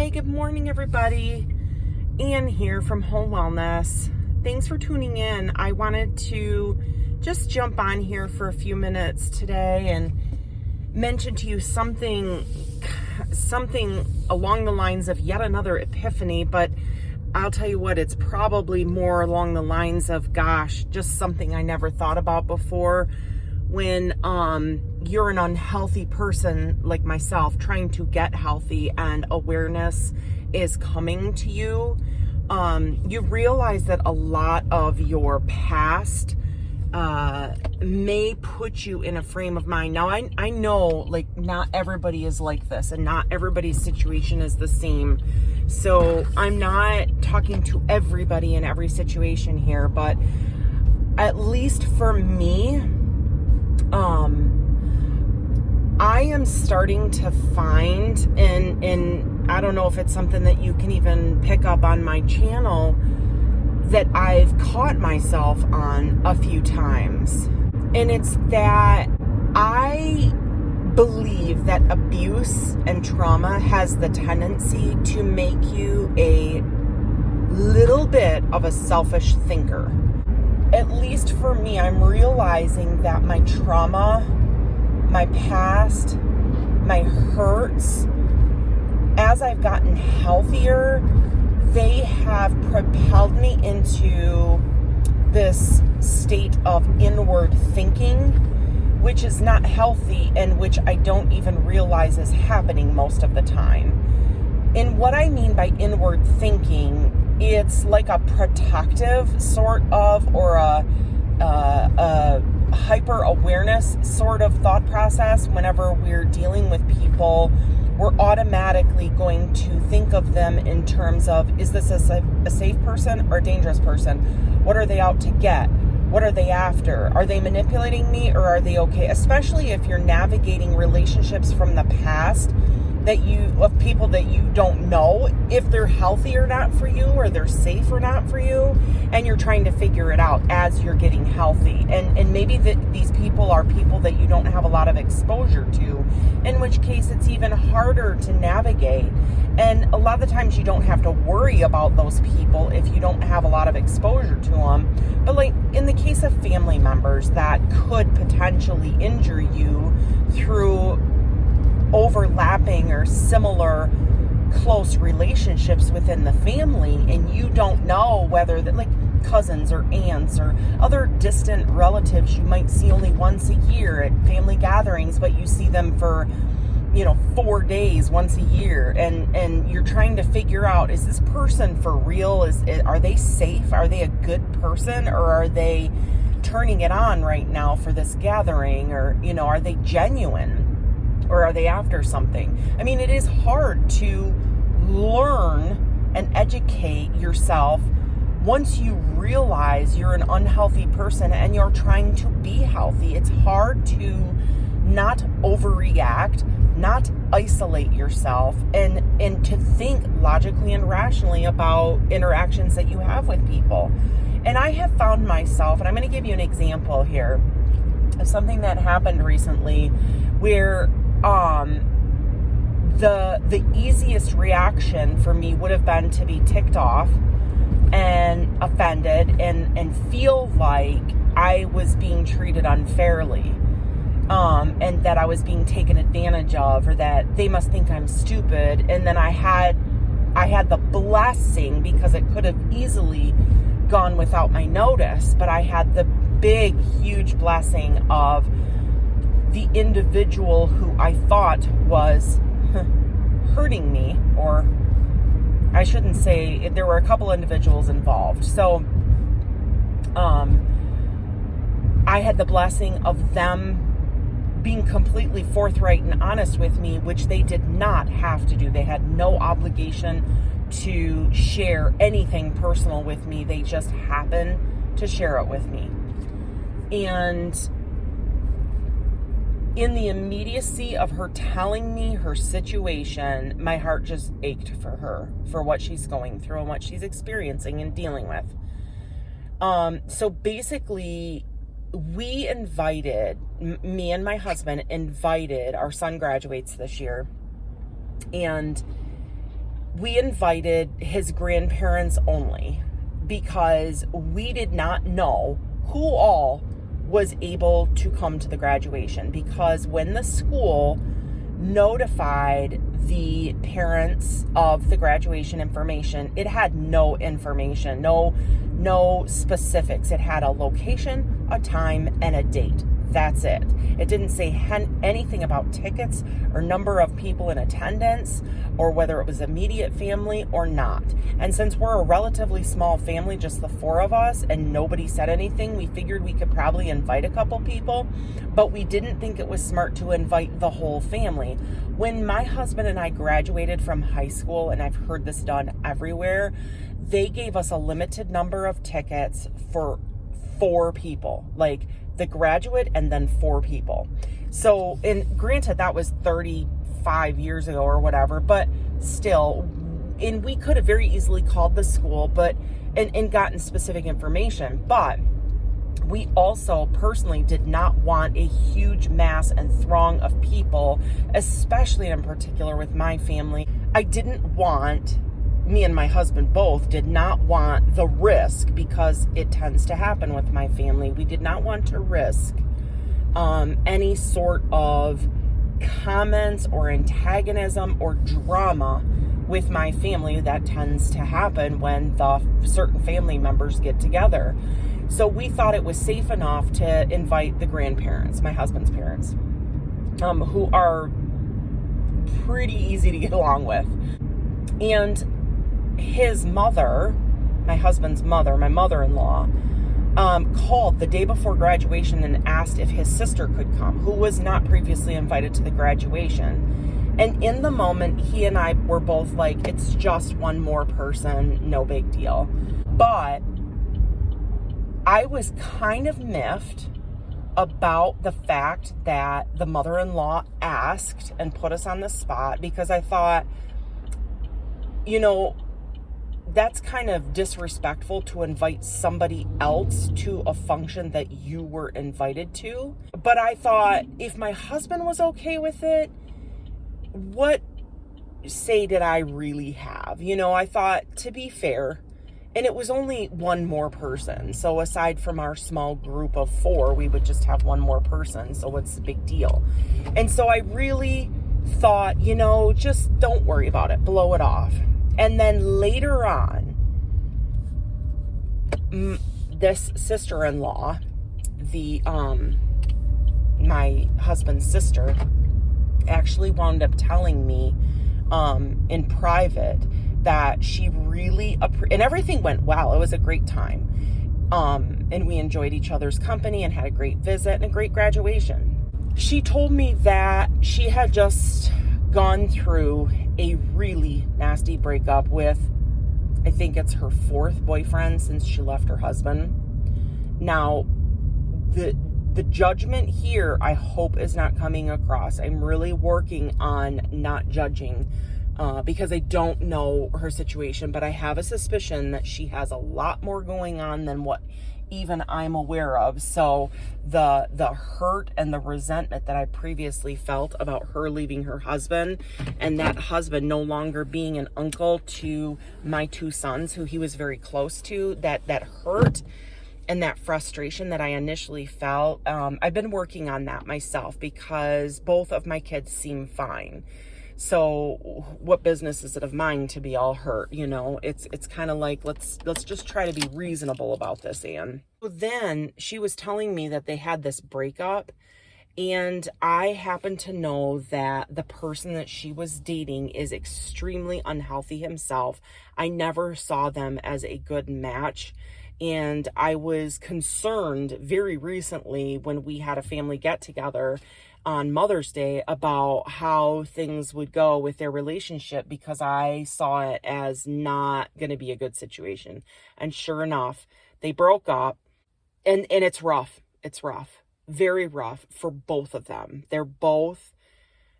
Hi, good morning, everybody. Ann here from Home Wellness. Thanks for tuning in. I wanted to just jump on here for a few minutes today and mention to you something along the lines of yet another epiphany, but I'll tell you what, it's probably more along the lines of, gosh, just something I never thought about before. When you're an unhealthy person like myself trying to get healthy and awareness is coming to you, you realize that a lot of your past may put you in a frame of mind. Now, I know, like, not everybody is like this and not everybody's situation is the same. So I'm not talking to everybody in every situation here, but at least for me, I am starting to find, and I don't know if it's something that you can even pick up on my channel, that I've caught myself on a few times. And it's that I believe that abuse and trauma has the tendency to make you a little bit of a selfish thinker. At least for me, I'm realizing that my trauma, my past, my hurts, as I've gotten healthier, they have propelled me into this state of inward thinking, which is not healthy and which I don't even realize is happening most of the time. And what I mean by inward thinking, it's like a protective sort of, or a hyper awareness sort of thought process. Whenever we're dealing with people, we're automatically going to think of them in terms of, is this a safe person or a dangerous person? What are they out to get? What are they after? Are they manipulating me, or are they okay? Especially if you're navigating relationships from the past of people that you don't know if they're healthy or not for you, or they're safe or not for you, and you're trying to figure it out as you're getting healthy. And maybe these people are people that you don't have a lot of exposure to, in which case it's even harder to navigate. And a lot of the times you don't have to worry about those people if you don't have a lot of exposure to them. But like in the case of family members that could potentially injure you through overlapping or similar close relationships within the family, and you don't know whether that, like cousins or aunts or other distant relatives you might see only once a year at family gatherings, but you see them for 4 days once a year, and you're trying to figure out, is this person for real? Are they safe? Are they a good person, or are they turning it on right now for this gathering? Or are they genuine, or are they after something? I mean, it is hard to learn and educate yourself once you realize you're an unhealthy person and you're trying to be healthy. It's hard to not overreact, not isolate yourself, and to think logically and rationally about interactions that you have with people. And I have found myself, and I'm going to give you an example here of something that happened recently where the easiest reaction for me would have been to be ticked off and offended and feel like I was being treated unfairly, and that I was being taken advantage of, or that they must think I'm stupid. And then I had the blessing, because it could have easily gone without my notice, but I had the big, huge blessing of the individual who I thought was hurting me, or I shouldn't say, there were a couple individuals involved. So I had the blessing of them being completely forthright and honest with me, which they did not have to do. They had no obligation to share anything personal with me. They just happened to share it with me. And in the immediacy of her telling me her situation, my heart just ached for her, for what she's going through and what she's experiencing and dealing with. So basically, we invited, me and my husband invited, our son graduates this year, and we invited his grandparents only because we did not know who all was able to come to the graduation, because when the school notified the parents of the graduation information, it had no information, no specifics. It had a location, a time, and a date. That's it. It didn't say anything about tickets or number of people in attendance or whether it was immediate family or not. And since we're a relatively small family, just the four of us, and nobody said anything, we figured we could probably invite a couple people, but we didn't think it was smart to invite the whole family. When my husband and I graduated from high school, and I've heard this done everywhere, they gave us a limited number of tickets for 4 people, like the graduate and then 4 people. So, and granted, that was 35 years ago or whatever, but still, and we could have very easily called the school, but, and gotten specific information, but we also personally did not want a huge mass and throng of people, especially in particular with my family. I didn't want, me and my husband both did not want the risk, because it tends to happen with my family. We did not want to risk any sort of comments or antagonism or drama with my family that tends to happen when the certain family members get together. So we thought it was safe enough to invite the grandparents, my husband's parents, who are pretty easy to get along with. And his mother, my husband's mother, my mother-in-law, called the day before graduation and asked if his sister could come, who was not previously invited to the graduation. And in the moment, he and I were both like, it's just one more person, no big deal. But I was kind of miffed about the fact that the mother-in-law asked and put us on the spot, because I thought, you know, that's kind of disrespectful to invite somebody else to a function that you were invited to. But I thought, if my husband was okay with it, what say did I really have? You know, I thought, to be fair, and it was only one more person. So aside from our small group of 4, we would just have one more person. So what's the big deal? And so I really thought, you know, just don't worry about it, blow it off. And then later on, this sister-in-law, my husband's sister, actually wound up telling me in private that she really, and everything went well. It was a great time. And we enjoyed each other's company and had a great visit and a great graduation. She told me that she had just gone through a really nasty breakup with, I think it's her 4th boyfriend since she left her husband. Now, the judgment here, I hope, is not coming across. I'm really working on not judging because I don't know her situation, but I have a suspicion that she has a lot more going on than what even I'm aware of. So the hurt and the resentment that I previously felt about her leaving her husband, and that husband no longer being an uncle to my 2 sons, who he was very close to, that hurt and that frustration that I initially felt, I've been working on that myself, because both of my kids seem fine. So what business is it of mine to be all hurt? You know, it's kind of like, let's just try to be reasonable about this, Anne. So then she was telling me that they had this breakup, and I happen to know that the person that she was dating is extremely unhealthy himself. I never saw them as a good match. And I was concerned very recently when we had a family get together on Mother's Day about how things would go with their relationship, because I saw it as not going to be a good situation. And sure enough, they broke up, and it's rough. It's rough, very rough for both of them. They're both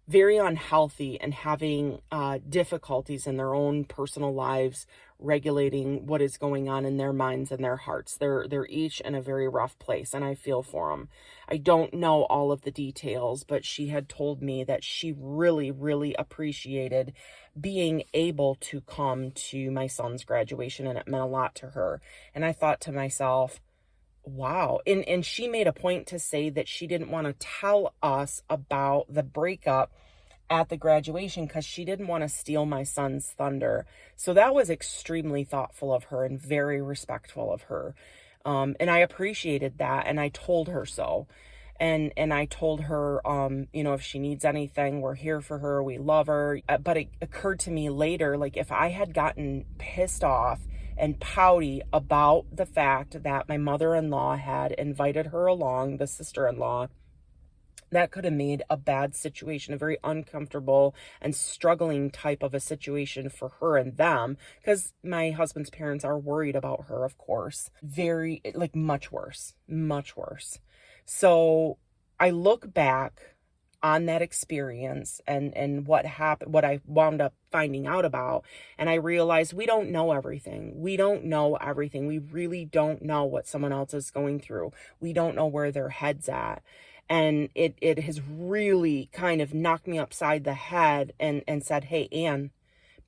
very unhealthy and having difficulties in their own personal lives regulating what is going on in their minds and their hearts. They're each in a very rough place, and I feel for them. I don't know all of the details, but she had told me that she really, really appreciated being able to come to my son's graduation, and it meant a lot to her. And I thought to myself, wow. And she made a point to say that she didn't want to tell us about the breakup at the graduation because she didn't want to steal my son's thunder. So that was extremely thoughtful of her and very respectful of her. And I appreciated that, and I told her so. And I told her, if she needs anything, we're here for her. We love her. But it occurred to me later, like if I had gotten pissed off and pouty about the fact that my mother-in-law had invited her along, the sister-in-law, that could have made a bad situation, a very uncomfortable and struggling type of a situation for her and them, because my husband's parents are worried about her, of course. Very, like, much worse, much worse. So I look back on that experience and what happened, what I wound up finding out about, and I realized we don't know everything. We don't know everything. We really don't know what someone else is going through. We don't know where their head's at. And it has really kind of knocked me upside the head and said, hey, Anne,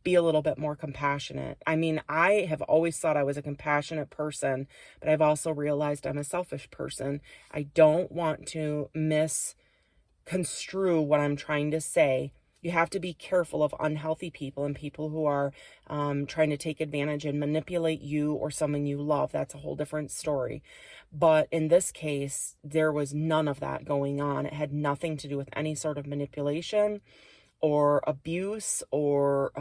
be a little bit more compassionate. I mean, I have always thought I was a compassionate person, but I've also realized I'm a selfish person. I don't want to misconstrue what I'm trying to say. You have to be careful of unhealthy people and people who are trying to take advantage and manipulate you or someone you love. That's a whole different story. But in this case, there was none of that going on. It had nothing to do with any sort of manipulation or abuse or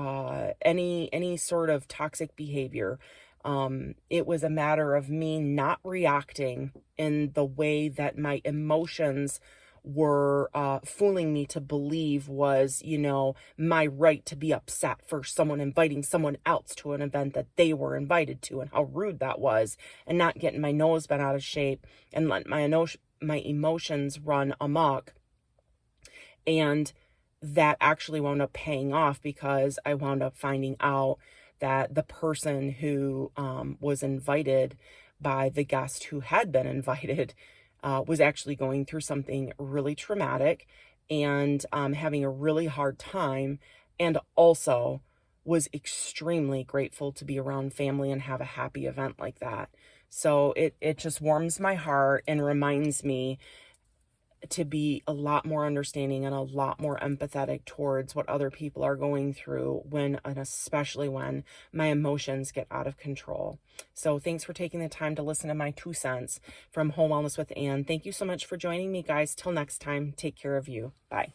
any sort of toxic behavior. It was a matter of me not reacting in the way that my emotions were fooling me to believe was, my right to be upset for someone inviting someone else to an event that they were invited to, and how rude that was, and not getting my nose bent out of shape and let my emotions run amok. And that actually wound up paying off, because I wound up finding out that the person who was invited by the guest who had been invited was actually going through something really traumatic and having a really hard time, and also was extremely grateful to be around family and have a happy event like that. So it just warms my heart and reminds me to be a lot more understanding and a lot more empathetic towards what other people are going through and especially when my emotions get out of control. So thanks for taking the time to listen to my 2 cents from Home Wellness with Anne. Thank you so much for joining me, guys. Till next time, take care of you. Bye.